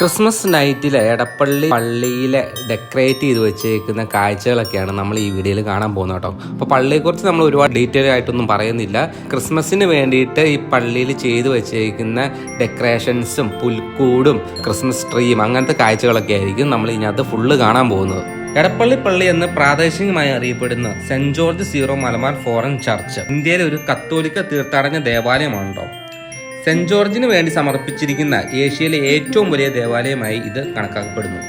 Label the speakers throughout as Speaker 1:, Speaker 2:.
Speaker 1: Christmas നൈറ്റിലെ Edappally പള്ളിയിലെ decorate ചെയ്ത് വെച്ചേക്കുന്ന കാഴ്ചകളൊക്കെയാണ് നമ്മൾ ഈ വീഡിയോയിൽ കാണാൻ പോകുന്നത് കേട്ടോ. അപ്പോൾ പള്ളിയെക്കുറിച്ച് നമ്മൾ ഒരുപാട് ഡീറ്റെയിൽ ആയിട്ടൊന്നും പറയുന്നില്ല. ക്രിസ്മസിന് വേണ്ടിയിട്ട് ഈ പള്ളിയിൽ ചെയ്ത് വെച്ചേക്കുന്ന ഡെക്കറേഷൻസും പുൽക്കൂടും ക്രിസ്മസ് ട്രീയും അങ്ങനത്തെ കാഴ്ചകളൊക്കെ ആയിരിക്കും നമ്മൾ ഇതിനകത്ത് ഫുള്ള് കാണാൻ പോകുന്നത്. എടപ്പള്ളി പള്ളി എന്ന് പ്രാദേശികമായി അറിയപ്പെടുന്ന saint George zero Malabar foreign church ഇന്ത്യയിലെ ഒരു കത്തോലിക്ക തീർത്ഥാടന ദേവാലയമാണ് കേട്ടോ. സെന്റ് ജോർജിന് വേണ്ടി സമർപ്പിച്ചിരിക്കുന്ന ഏഷ്യയിലെ ഏറ്റവും വലിയ ദേവാലയമായി ഇത് കണക്കാക്കപ്പെടുന്നു.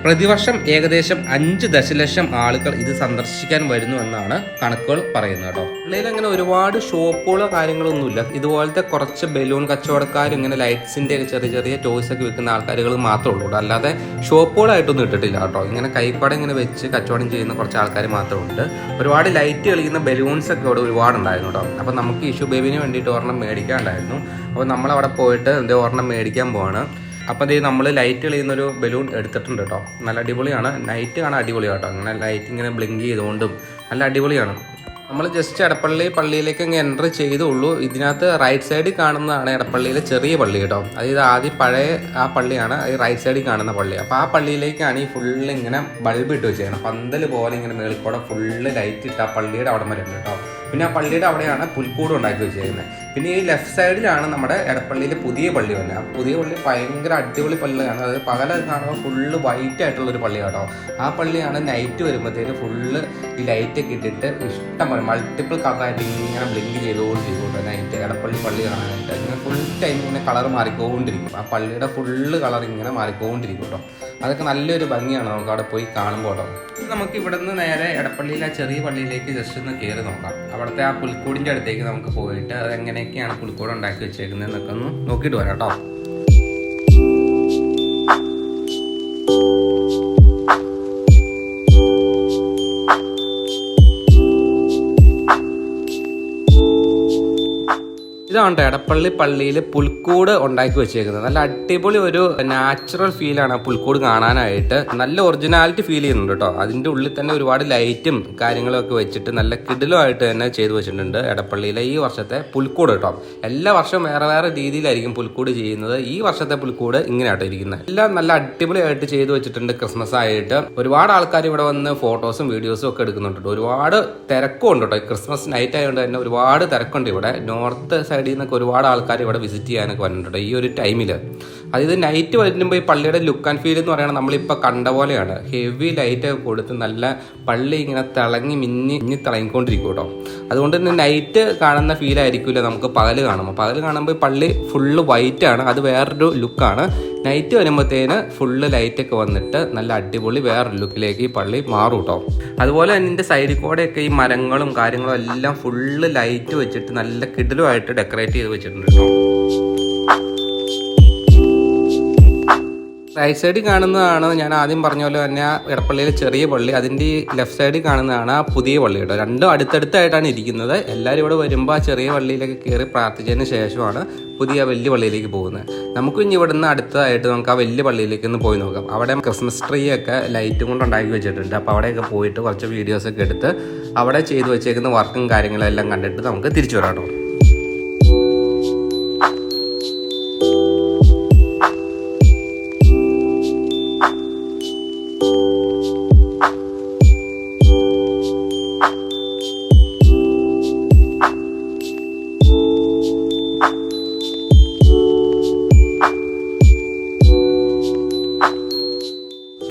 Speaker 1: പ്രതിവർഷം ഏകദേശം 5 ദശലക്ഷം ആളുകൾ ഇത് സന്ദർശിക്കാൻ വരുന്നു എന്നാണ് കണക്കുകൾ പറയുന്നത് കേട്ടോ. പള്ളിയിൽ അങ്ങനെ ഒരുപാട് ഷോപ്പുകളോ കാര്യങ്ങളൊന്നുമില്ല. ഇതുപോലത്തെ കുറച്ച് ബലൂൺ കച്ചവടക്കാർ, ഇങ്ങനെ ലൈറ്റ്സിന്റെ ചെറിയ ചെറിയ ടോയ്സ് ഒക്കെ വിൽക്കുന്ന ആൾക്കാരുകൾ മാത്രമേ ഉള്ളൂ. അല്ലാതെ ഷോപ്പുകളായിട്ടൊന്നും ഇട്ടിട്ടില്ല കേട്ടോ. ഇങ്ങനെ കൈപ്പാട് ഇങ്ങനെ വെച്ച് കച്ചവടം ചെയ്യുന്ന കുറച്ച് ആൾക്കാർ മാത്രമുണ്ട്. ഒരുപാട് ലൈറ്റ് കളിക്കുന്ന ബലൂൺസ് ഒക്കെ ഇവിടെ ഒരുപാടുണ്ടായിരുന്നു കേട്ടോ. അപ്പോൾ നമുക്ക് ഇഷ്യൂ ബേബിന് വേണ്ടിയിട്ട് ഒരെണ്ണം മേടിക്കാനുണ്ടായിരുന്നു. അപ്പോൾ നമ്മളവിടെ പോയിട്ട് ഒരെണ്ണം മേടിക്കാൻ പോവാണ്. അപ്പോൾ നമ്മൾ ലൈറ്റ് കളിയുന്നൊരു ബലൂൺ എടുത്തിട്ടുണ്ട് കേട്ടോ. നല്ല അടിപൊളിയാണ്. നൈറ്റ് കാണാൻ അടിപൊളിയാണ് കേട്ടോ. അങ്ങനെ ലൈറ്റ് ഇങ്ങനെ ബ്ലിങ്ക് ചെയ്തുകൊണ്ടും നല്ല അടിപൊളിയാണ്. നമ്മൾ ജസ്റ്റ് എടപ്പള്ളി പള്ളിയിലേക്ക് അങ്ങ് എൻ്റർ ചെയ്തുള്ളൂ. ഇതിനകത്ത് റൈറ്റ് സൈഡിൽ കാണുന്നതാണ് എടപ്പള്ളിയിലെ ചെറിയ പള്ളി കേട്ടോ. അതായത് ആദ്യം പഴയ ആ പള്ളിയാണ് ഈ റൈറ്റ് സൈഡിൽ കാണുന്ന പള്ളി. അപ്പോൾ ആ പള്ളിയിലേക്കാണ് ഈ ഫുള്ള് ഇങ്ങനെ ബൾബ് ഇട്ട് വെച്ചേക്കണം. പന്തൽ പോലെ ഇങ്ങനെ മേളിക്കൂടെ ഫുള്ള് ലൈറ്റ് ഇട്ട് ആ പള്ളിയുടെ അവിടെ വരെ ഉണ്ട് കേട്ടോ. പിന്നെ ആ പള്ളിയുടെ അവിടെയാണ് പുൽക്കൂട് ഉണ്ടാക്കി വെച്ചേക്കുന്നത്. പിന്നെ ഈ ലെഫ്റ്റ് സൈഡിലാണ് നമ്മുടെ എടപ്പള്ളിയിലെ പുതിയ പള്ളി വന്നത്. ആ പുതിയ പള്ളി ഭയങ്കര അടിപൊളി പള്ളിയാണ്. അത് പകലൊക്കെ കാണുമ്പോൾ ഫുള്ള് വൈറ്റ് ആയിട്ടുള്ളൊരു പള്ളി കേട്ടോ. ആ പള്ളിയാണ് നൈറ്റ് വരുമ്പോഴത്തേക്ക് ഫുള്ള് ഈ ലൈറ്റൊക്കെ ഇട്ടിട്ട് ഇഷ്ടം മൾട്ടിപ്പിൾ കളറായിട്ട് ഇങ്ങനെ ബ്ലിങ്ക് ചെയ്തുകൊണ്ട് നൈറ്റ് എടപ്പള്ളി പള്ളി കാണാനായിട്ട് ഇങ്ങനെ ഫുൾ ടൈം ഇങ്ങനെ കളർ മാറിക്കൊണ്ടിരിക്കും. ആ പള്ളിയുടെ ഫുള്ള് കളർ ഇങ്ങനെ മാറിക്കൊണ്ടിരിക്കും കേട്ടോ. അതൊക്കെ നല്ലൊരു ഭംഗിയാണ് നമുക്ക് അവിടെ പോയി കാണുമ്പോൾ കേട്ടോ. നമുക്ക് ഇവിടെ നിന്ന് നേരെ എടപ്പള്ളിയിലെ ആ ചെറിയ പള്ളിയിലേക്ക് ജസ്റ്റ് ഒന്ന് കയറി നോക്കാം. അവിടുത്തെ ആ പുൽക്കൂടിൻ്റെ അടുത്തേക്ക് നമുക്ക് പോയിട്ട് അത് എങ്ങനെയൊക്കെയാണ് പുൽക്കൂട് ഉണ്ടാക്കി വെച്ചേക്കുന്നത് എന്നൊക്കെ ഒന്ന് നോക്കിയിട്ട് വരാം കേട്ടോ. ഇതാണ് എടപ്പള്ളി പള്ളിയിൽ പുൽക്കൂട് ഉണ്ടാക്കി വെച്ചേക്കുന്നത്. നല്ല അടിപൊളി ഒരു നാച്ചുറൽ ഫീലാണ് ആ പുൽക്കൂട് കാണാനായിട്ട്. നല്ല ഒറിജിനാലിറ്റി ഫീൽ ചെയ്യുന്നുണ്ട് കേട്ടോ. അതിൻ്റെ ഉള്ളിൽ തന്നെ ഒരുപാട് ലൈറ്റും കാര്യങ്ങളും ഒക്കെ വെച്ചിട്ട് നല്ല കിടിലമായിട്ട് തന്നെ ചെയ്തു വെച്ചിട്ടുണ്ട് എടപ്പള്ളിയിലെ ഈ വർഷത്തെ പുൽക്കൂട് കേട്ടോ. എല്ലാ വർഷവും വേറെ വേറെ രീതിയിലായിരിക്കും പുൽക്കൂട് ചെയ്യുന്നത്. ഈ വർഷത്തെ പുൽക്കൂട് ഇങ്ങനെയാട്ടോ ഇരിക്കുന്നത്. എല്ലാം നല്ല അടിപൊളിയായിട്ട് ചെയ്തു വെച്ചിട്ടുണ്ട്. ക്രിസ്മസ് ആയിട്ട് ഒരുപാട് ആൾക്കാർ ഇവിടെ വന്ന് ഫോട്ടോസും വീഡിയോസും ഒക്കെ എടുക്കുന്നുണ്ട്. ഒരുപാട് തിരക്കും ഉണ്ട് കേട്ടോ. ക്രിസ്മസ് നൈറ്റ് ആയതുകൊണ്ട് തന്നെ ഒരുപാട് തിരക്കുണ്ട് ഇവിടെ. നോർത്ത് സൈഡിൽ നിന്നൊക്കെ ഒരുപാട് ആൾക്കാർ ഇവിടെ വിസിറ്റ് ചെയ്യാനൊക്കെ വന്നിട്ടുണ്ട് ഈ ഒരു ടൈമിൽ. അതായത് നൈറ്റ് വരുമ്പോൾ ഈ പള്ളിയുടെ ലുക്ക് ആൻഡ് ഫീൽ എന്ന് പറയുന്നത് നമ്മളിപ്പോൾ കണ്ട പോലെയാണ്. ഹെവി ലൈറ്റൊക്കെ കൊടുത്ത് നല്ല പള്ളി ഇങ്ങനെ തിളങ്ങി മിന്നി തിളങ്ങിക്കൊണ്ടിരിക്കും കേട്ടോ. അതുകൊണ്ട് തന്നെ നൈറ്റ് കാണുന്ന ഫീൽ ആയിരിക്കില്ല നമുക്ക് പകൽ കാണുമ്പോൾ. പകൽ കാണുമ്പോൾ പള്ളി ഫുള്ള് വൈറ്റ് ആണ്. അത് വേറൊരു ലുക്കാണ്. നൈറ്റ് വരുമ്പോഴത്തേന് ഫുള്ള് ലൈറ്റൊക്കെ വന്നിട്ട് നല്ല അടിപൊളി വേറൊരു ലുക്കിലേക്ക് ഈ പള്ളി മാറും കേട്ടോ. അതുപോലെ തന്നെ ഇതിൻ്റെ സൈഡിൽ കൂടെയൊക്കെ ഈ മരങ്ങളും കാര്യങ്ങളും എല്ലാം ഫുള്ള് ലൈറ്റ് വെച്ചിട്ട് നല്ല കിടിലുമായിട്ട് ഡെക്കറേറ്റ് ചെയ്ത് വെച്ചിട്ടുണ്ട് കേട്ടോ. റൈറ്റ് സൈഡിൽ കാണുന്നതാണ് ഞാൻ ആദ്യം പറഞ്ഞ പോലെ തന്നെ എടപ്പള്ളിയിലെ ചെറിയ പള്ളി. അതിൻ്റെ ലെഫ്റ്റ് സൈഡിൽ കാണുന്നതാണ് ആ പുതിയ പള്ളി കേട്ടോ. രണ്ടും അടുത്തടുത്തായിട്ടാണ് ഇരിക്കുന്നത്. എല്ലാവരും ഇവിടെ വരുമ്പോൾ ആ ചെറിയ പള്ളിയിലേക്ക് കയറി പ്രാർത്ഥിച്ചതിന് ശേഷമാണ് പുതിയ വലിയ പള്ളിയിലേക്ക് പോകുന്നത്. നമുക്ക് ഇനി ഇവിടെ നിന്ന് അടുത്തതായിട്ട് നമുക്ക് ആ വലിയ പള്ളിയിലേക്ക് ഒന്ന് പോയി നോക്കാം. അവിടെ ക്രിസ്മസ് ട്രീ ഒക്കെ ലൈറ്റും കൊണ്ട് ഉണ്ടാക്കി വെച്ചിട്ടുണ്ട്. അപ്പോൾ അവിടെയൊക്കെ പോയിട്ട് കുറച്ച് വീഡിയോസൊക്കെ എടുത്ത് അവിടെ ചെയ്തു വെച്ചേക്കുന്ന വർക്കും കാര്യങ്ങളും എല്ലാം കണ്ടിട്ട് നമുക്ക് തിരിച്ചു വരാം കേട്ടോ.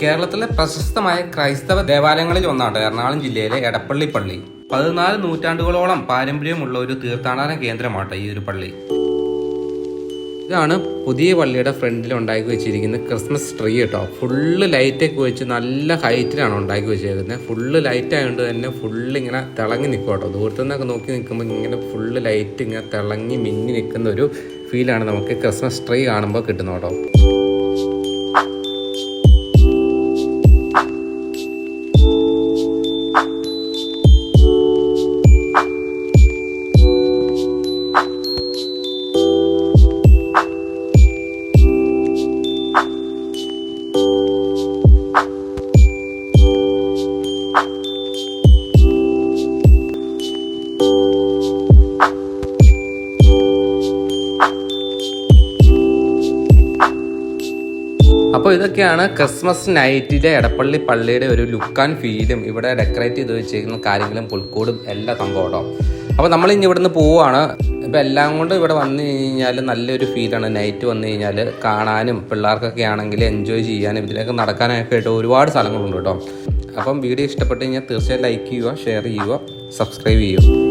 Speaker 1: കേരളത്തിലെ പ്രശസ്തമായ ക്രൈസ്തവ ദേവാലയങ്ങളിൽ ഒന്നാണ് എറണാകുളം ജില്ലയിലെ എടപ്പള്ളി പള്ളി. 14 നൂറ്റാണ്ടുകളോളം പാരമ്പര്യമുള്ള ഒരു തീർത്ഥാടന കേന്ദ്രമാണ് ഈ ഒരു പള്ളി. ഇതാണ് പുതിയ പള്ളിയുടെ ഫ്രണ്ടിൽ ഉണ്ടാക്കി വെച്ചിരിക്കുന്ന ക്രിസ്മസ് ട്രീ കേട്ടോ. ഫുള്ള് ലൈറ്റൊക്കെ വെച്ച് നല്ല ഹൈറ്റിലാണ് ഉണ്ടാക്കി വെച്ചിരിക്കുന്നത്. ഫുള്ള് ലൈറ്റ് ആയതുകൊണ്ട് തന്നെ ഫുള്ള് ഇങ്ങനെ തിളങ്ങി നിൽക്കും കേട്ടോ. ദൂരത്തു നിന്നൊക്കെ നോക്കി നിൽക്കുമ്പോൾ ഇങ്ങനെ ഫുള്ള് ലൈറ്റ് ഇങ്ങനെ തിളങ്ങി മിന്നി നിൽക്കുന്ന ഒരു ഫീലാണ് നമുക്ക് ക്രിസ്മസ് ട്രീ കാണുമ്പോൾ കിട്ടുന്നത് കേട്ടോ. അപ്പോൾ ഇതൊക്കെയാണ് ക്രിസ്മസ് നൈറ്റിലെ എടപ്പള്ളി പള്ളിയുടെ ഒരു ലുക്ക് ആൻഡ് ഫീലും ഇവിടെ ഡെക്കറേറ്റ് ചെയ്ത് വെച്ചിരിക്കുന്ന കാര്യങ്ങളും പുൽക്കൂടും എല്ലാ സംഭവം കേട്ടോ. അപ്പോൾ നമ്മൾ ഇനി ഇവിടെ നിന്ന് പോവുകയാണ്. ഇപ്പോൾ എല്ലാം കൊണ്ട് ഇവിടെ വന്നു കഴിഞ്ഞാൽ നല്ലൊരു ഫീലാണ്. നൈറ്റ് വന്നു കഴിഞ്ഞാൽ കാണാനും പിള്ളേർക്കൊക്കെ ആണെങ്കിൽ എൻജോയ് ചെയ്യാനും ഇതിലേക്ക് നടക്കാനൊക്കെ ആയിട്ട് ഒരുപാട് സ്ഥലങ്ങളുണ്ട് കേട്ടോ. അപ്പം വീഡിയോ ഇഷ്ടപ്പെട്ട് കഴിഞ്ഞാൽ തീർച്ചയായും ലൈക്ക് ചെയ്യുക, ഷെയർ ചെയ്യുക, സബ്സ്ക്രൈബ് ചെയ്യുക.